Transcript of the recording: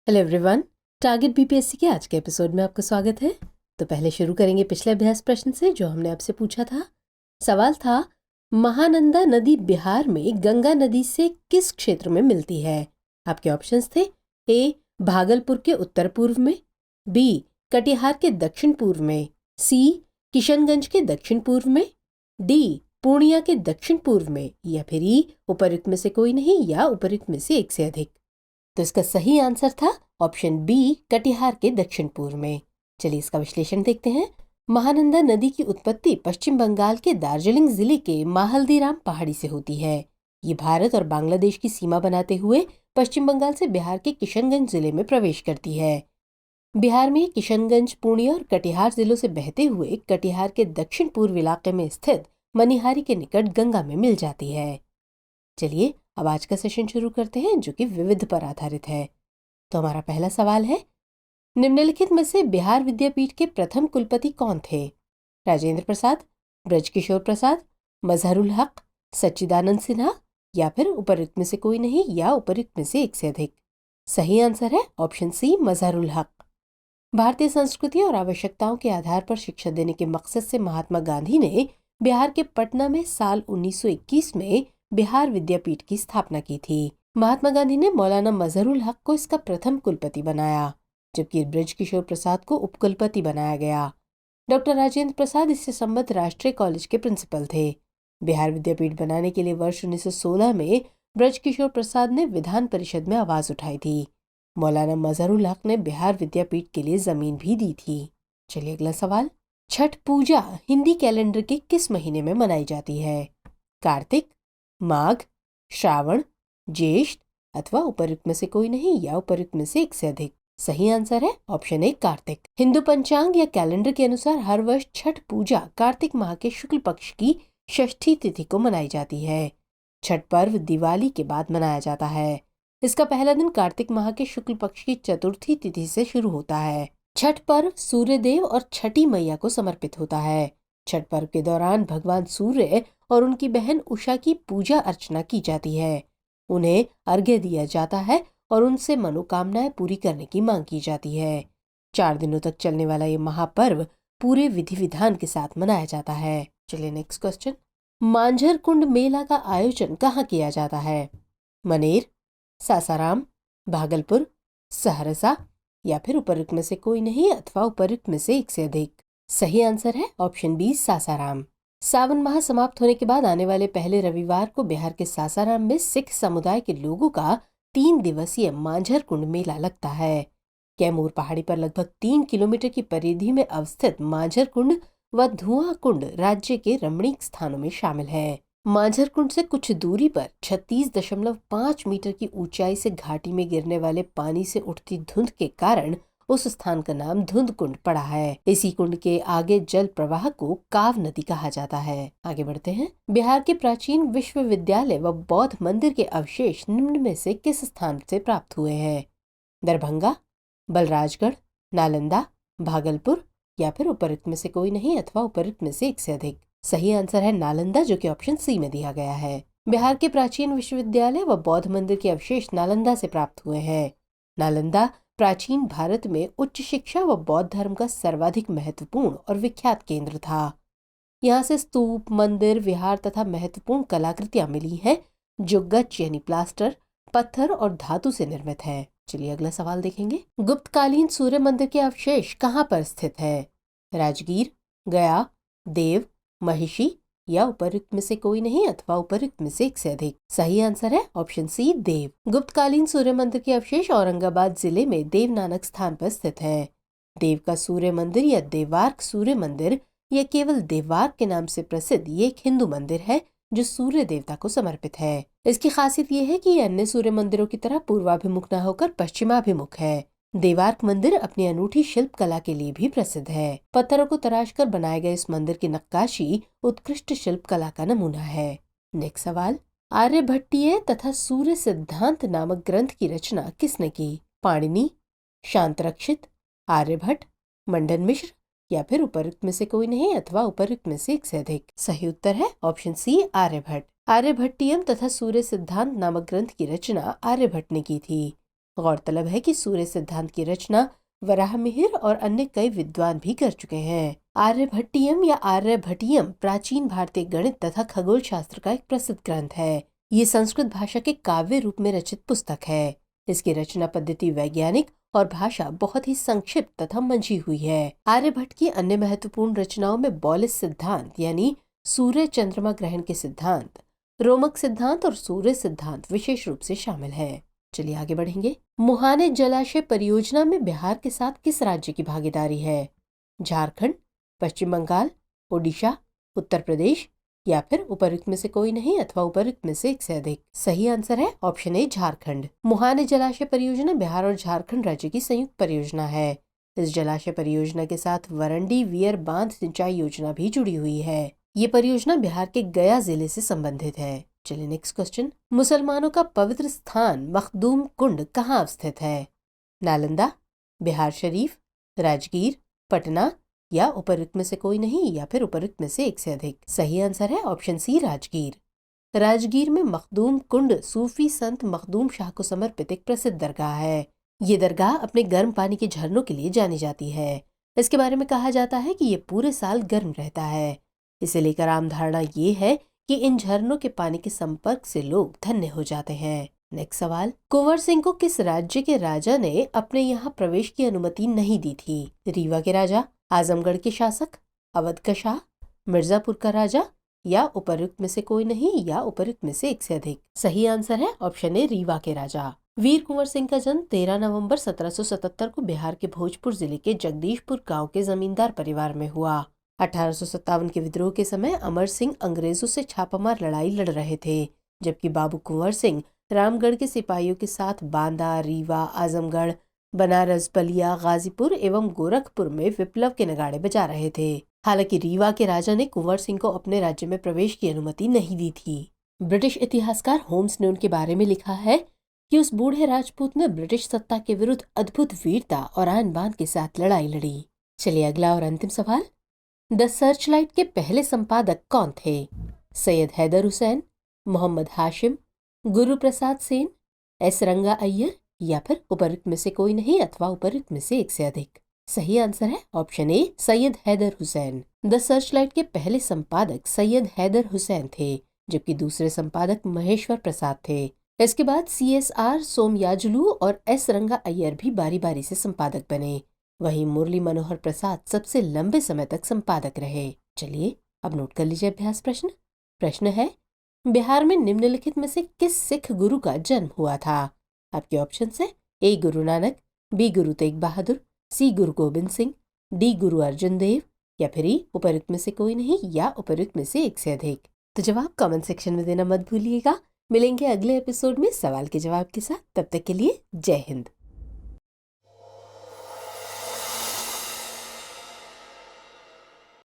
Hello everyone, target BPSC के आज के एपिसोड में आपका स्वागत है। तो पहले शुरू करेंगे पिछले अभ्यास प्रश्न से जो हमने आपसे पूछा था। सवाल था, महानंदा नदी बिहार में गंगा नदी से किस क्षेत्र में मिलती है? आपके ऑप्शंस थे ए भागलपुर के उत्तर पूर्व में, बी कटिहार के दक्षिण पूर्व में, सी किशनगंज के दक्षिण पूर्व में, डी पूर्णिया के दक्षिण पूर्व में, या फिर ई उपयुक्त में से कोई नहीं या उपयुक्त में से एक से अधिक। तो इसका सही आंसर था ऑप्शन बी, कटिहार के दक्षिण पूर्व में। चलिए इसका विश्लेषण देखते हैं। महानंदा नदी की उत्पत्ति पश्चिम बंगाल के दार्जिलिंग जिले के माहल्दीराम पहाड़ी से होती है। ये भारत और बांग्लादेश की सीमा बनाते हुए पश्चिम बंगाल से बिहार के किशनगंज जिले में प्रवेश करती है। बिहार में किशनगंज, पूर्णिया और कटिहार जिलों से बहते हुए कटिहार के दक्षिण पूर्व इलाके में स्थित मनिहारी के निकट गंगा में मिल जाती है। चलिए अब आज का सेशन शुरू करते हैं जो कि विविध पर आधारित है। तो हमारा पहला सवाल है, निम्नलिखित में से बिहार विद्यापीठ के प्रथम कुलपति कौन थे? राजेंद्र प्रसाद, ब्रजकिशोर प्रसाद, मजहरुल हक, सच्चिदानंद सिन्हा, या फिर उपयुक्त में से कोई नहीं या उपयुक्त में से एक से अधिक। सही आंसर है ऑप्शन सी, मजहरुल हक। भारतीय संस्कृति और आवश्यकताओं के आधार पर शिक्षा देने के मकसद से महात्मा गांधी ने बिहार के पटना में साल 1921 में बिहार विद्यापीठ की स्थापना की थी। महात्मा गांधी ने मौलाना मजहरुल हक को इसका प्रथम कुलपति बनाया, जबकि ब्रजकिशोर प्रसाद को उपकुलपति बनाया गया। डॉक्टर राजेंद्र प्रसाद इससे संबद्ध राष्ट्रीय कॉलेज के प्रिंसिपल थे। बिहार विद्यापीठ बनाने के लिए वर्ष 1916 में ब्रजकिशोर प्रसाद ने विधान परिषद में आवाज उठाई थी। मौलाना मजहरुल हक ने बिहार विद्यापीठ के लिए जमीन भी दी थी। चलिए अगला सवाल, छठ पूजा हिंदी कैलेंडर के किस महीने में मनाई जाती है? कार्तिक, माघ, श्रावण, ज्येष्ठ, अथवा उपयुक्त में से कोई नहीं या उपयुक्त में से एक से अधिक। सही आंसर है ऑप्शन ए, कार्तिक। हिंदू पंचांग या कैलेंडर के अनुसार हर वर्ष छठ पूजा कार्तिक माह के शुक्ल पक्ष की षष्ठी तिथि को मनाई जाती है। छठ पर्व दिवाली के बाद मनाया जाता है। इसका पहला दिन कार्तिक माह के शुक्ल पक्ष की चतुर्थी तिथि से शुरू होता है। छठ पर्व सूर्य देव और छठी मैया को समर्पित होता है। छठ पर्व के दौरान भगवान सूर्य और उनकी बहन उषा की पूजा अर्चना की जाती है। उन्हें अर्घ्य दिया जाता है और उनसे मनोकामनाएं पूरी करने की मांग की जाती है। 4 दिनों तक चलने वाला ये महापर्व पूरे विधि विधान के साथ मनाया जाता है। चलिए नेक्स्ट क्वेश्चन, मांझर कुंड मेला का आयोजन कहाँ किया जाता है? मनेर, सासाराम, भागलपुर, सहरसा, या फिर उपयुक्त में से कोई नहीं अथवा उपयुक्त में से एक से अधिक। सही आंसर है ऑप्शन बी, सासाराम। सावन माह समाप्त होने के बाद आने वाले पहले रविवार को बिहार के सासाराम में सिख समुदाय के लोगों का 3 दिवसीय मांझर कुंड मेला लगता है। कैमूर पहाड़ी पर लगभग 3 किलोमीटर की परिधि में अवस्थित मांझर कुंड व धुआं कुंड राज्य के रमणीक स्थानों में शामिल है। मांझर कुंड से कुछ दूरी पर 36.5 मीटर की ऊंचाई से घाटी में गिरने वाले पानी से उठती धुंध के कारण उस स्थान का नाम धुंध कुंड पड़ा है। इसी कुंड के आगे जल प्रवाह को काव नदी कहा जाता है। आगे बढ़ते हैं। बिहार के प्राचीन विश्वविद्यालय व बौद्ध मंदिर के अवशेष निम्न में से किस स्थान से प्राप्त हुए हैं? दरभंगा, बलराजगढ़, नालंदा, भागलपुर, या फिर उपयुक्त में से कोई नहीं अथवा उपयुक्त में से एक से अधिक। सही आंसर है नालंदा, जो कि ऑप्शन सी में दिया गया है। बिहार के प्राचीन विश्वविद्यालय व बौद्ध मंदिर के अवशेष नालंदा से प्राप्त हुए हैं। नालंदा प्राचीन भारत में उच्च शिक्षा व बौद्ध धर्म का सर्वाधिक महत्वपूर्ण और विख्यात केंद्र था। यहाँ से स्तूप, मंदिर, विहार तथा महत्वपूर्ण कलाकृतियां मिली हैं जो गच यानी प्लास्टर, पत्थर और धातु से निर्मित है। चलिए अगला सवाल देखेंगे। गुप्तकालीन सूर्य मंदिर के अवशेष कहाँ पर स्थित है? राजगीर, गया, देव, महिषी, या उपयुक्त में से कोई नहीं अथवा उपयुक्त में से एक से अधिक। सही आंसर है ऑप्शन सी, देव। गुप्तकालीन सूर्य मंदिर के अवशेष औरंगाबाद जिले में देव नानक स्थान पर स्थित है। देव का सूर्य मंदिर या देवार्क सूर्य मंदिर या केवल देवार्क के नाम से प्रसिद्ध ये एक हिंदू मंदिर है जो सूर्य देवता को समर्पित है। इसकी खासियत ये है कि ये अन्य सूर्य मंदिरों की तरह पूर्वाभिमुख न होकर पश्चिमाभिमुख है। देवार्क मंदिर अपनी अनूठी शिल्प कला के लिए भी प्रसिद्ध है। पत्थरों को तराशकर बनाए गए इस मंदिर की नक्काशी उत्कृष्ट शिल्प कला का नमूना है। नेक्स्ट सवाल, आर्यभट्टीय तथा सूर्य सिद्धांत नामक ग्रंथ की रचना किसने की? पाणिनि, शांतरक्षित, आर्यभट्ट, मंडन मिश्र, या फिर उपयुक्त में से कोई नहीं अथवा उपयुक्त में से एक से अधिक। सही उत्तर है ऑप्शन सी, आर्यभट्ट। आर्यभट्टियम तथा सूर्य सिद्धांत नामक ग्रंथ की रचना आर्यभट्ट ने की थी। गौरतलब है कि सूर्य सिद्धांत की रचना वराहमिहिर और अन्य कई विद्वान भी कर चुके हैं। आर्यभट्टियम या आर्यभटियम प्राचीन भारतीय गणित तथा खगोल शास्त्र का एक प्रसिद्ध ग्रंथ है। ये संस्कृत भाषा के काव्य रूप में रचित पुस्तक है। इसकी रचना पद्धति वैज्ञानिक और भाषा बहुत ही संक्षिप्त तथा मंझी हुई है। आर्यभट्ट की अन्य महत्वपूर्ण रचनाओं में बौलिस सिद्धांत यानी सूर्य चंद्रमा ग्रहण के सिद्धांत, रोमक सिद्धांत और सूर्य सिद्धांत विशेष रूप से शामिल है। चलिए आगे बढ़ेंगे। मुहाने जलाशय परियोजना में बिहार के साथ किस राज्य की भागीदारी है? झारखंड, पश्चिम बंगाल, ओडिशा, उत्तर प्रदेश या फिर उपरोक्त में से कोई नहीं अथवा उपरोक्त में से एक से अधिक। सही आंसर है ऑप्शन ए झारखंड। मुहाने जलाशय परियोजना बिहार और झारखंड राज्य की संयुक्त परियोजना है। इस जलाशय परियोजना के साथ वरंडी वियर बांध सिंचाई योजना भी जुड़ी हुई है। ये परियोजना बिहार के गया जिले से संबंधित है। चलिए नेक्स्ट क्वेश्चन। मुसलमानों का पवित्र स्थान मखदूम कुंड कहाँ स्थित है? नालंदा, बिहार शरीफ, राजगीर, पटना या उपरोक्त में से कोई नहीं या फिर उपरोक्त में से एक से अधिक। सही आंसर है ऑप्शन सी राजगीर। राजगीर में मखदूम कुंड सूफी संत मखदूम शाह को समर्पित एक प्रसिद्ध दरगाह है। ये दरगाह अपने गर्म पानी के झरनों के लिए जानी जाती है। इसके बारे में कहा जाता है कि ये पूरे साल गर्म रहता है। इसे लेकर आम धारणा ये है कि इन झरनों के पानी के संपर्क से लोग धन्य हो जाते हैं। नेक्स्ट सवाल। कुंवर सिंह को किस राज्य के राजा ने अपने यहाँ प्रवेश की अनुमति नहीं दी थी? रीवा के राजा, आजमगढ़ के शासक, अवध का शाह, मिर्जापुर का राजा या उपरोक्त में से कोई नहीं या उपरोक्त में से एक से अधिक। सही आंसर है ऑप्शन ए रीवा के राजा। वीर कुंवर सिंह का जन्म 13 नवंबर 1777 को बिहार के भोजपुर जिले के जगदीशपुर गांव के जमींदार परिवार में हुआ। 1857 के विद्रोह के समय अमर सिंह अंग्रेजों से छापामार लड़ाई लड़ रहे थे, जबकि बाबू कुंवर सिंह रामगढ़ के सिपाहियों के साथ बांदा, रीवा, आजमगढ़, बनारस, बलिया, गाजीपुर एवं गोरखपुर में विप्लव के नगाड़े बजा रहे थे। हालांकि रीवा के राजा ने कुंवर सिंह को अपने राज्य में प्रवेश की अनुमति नहीं दी थी। ब्रिटिश इतिहासकार होम्स ने उनके बारे में लिखा है कि उस बूढ़े राजपूत ने ब्रिटिश सत्ता के विरुद्ध अद्भुत वीरता और आन बान के साथ लड़ाई लड़ी। चलिए अगला और अंतिम सवाल। द सर्चलाइट के पहले संपादक कौन थे? सैयद हैदर हुसैन, मोहम्मद हाशिम, गुरु प्रसाद सेन, एस रंगा अय्यर या फिर उपरोक्त में से कोई नहीं अथवा उपरोक्त में से एक से अधिक। सही आंसर है option A Syed Haider Hussain. The Searchlight के पहले संपादक सैयद हैदर हुसैन थे, जबकि दूसरे संपादक महेश्वर प्रसाद थे। इसके बाद CSR सोमयाजुलू और एस रंगा अय्यर भी बारी बारी से संपादक बने। वहीं मुरली मनोहर प्रसाद सबसे लंबे समय तक संपादक रहे। चलिए अब नोट कर लीजिए अभ्यास प्रश्न। प्रश्न है, बिहार में निम्नलिखित में से किस सिख गुरु का जन्म हुआ था? आपके ऑप्शन है ए गुरु नानक, बी गुरु तेग बहादुर, सी गुरु गोविंद सिंह, डी गुरु अर्जुन देव या फिर उपरोक्त में से कोई नहीं या उपरोक्त में से एक से अधिक। तो जवाब कमेंट सेक्शन में देना मत भूलिएगा। मिलेंगे अगले एपिसोड में सवाल के जवाब के साथ। तब तक के लिए जय हिंद।